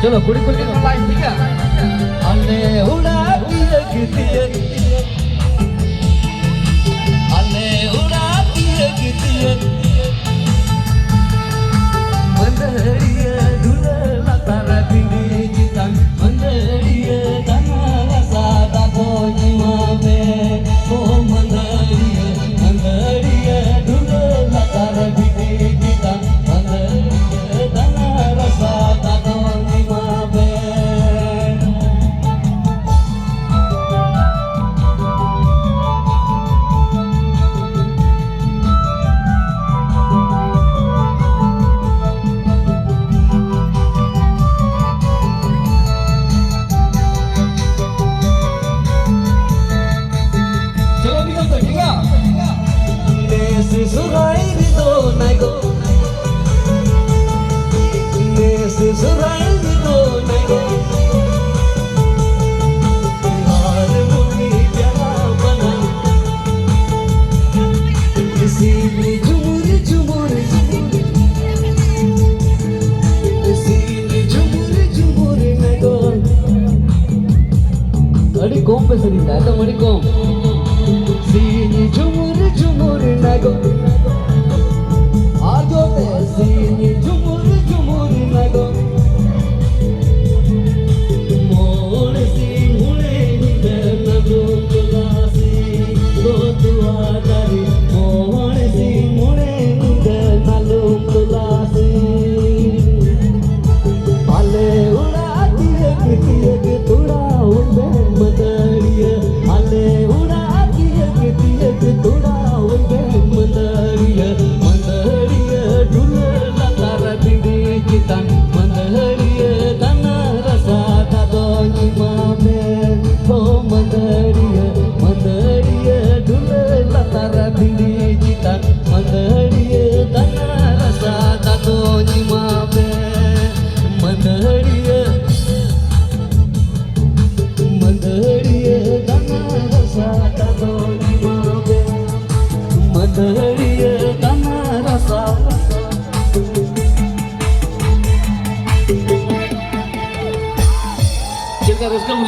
चलो कुड़ी कुड़ी का लाइन ठीक है आले उड़ा दिए कितिए आले उड़ा दिए कितिए मंदरिया दुला तारा बिंदी जितन मंदरिया गाना सादा कोई मावे ओ मंदरिया दुला तारा बिंदी जितन मंदरिया गाना सादा कोई मावे Sohray dito nago Nese Sohray dito nago Har muni pyara bana Isini jumur jumur Isini jumur jumur nago Adi kom pe sarita to mari kom Isini jumur jumur nago Sini jumur jumur nago Mole si mule nago tulasi do tuadari Mole si mule nago tulasi Ale uda diye kiye tura unbe madariya Ale uda diye tura unbe madariya Mandariya dana rasa dadoni mame oh mandariya dule latara bindi jitan mandariya dana rasa dadoni mame mandariya dana rasa dadoni mame mandariya dana rasa उसका मुझे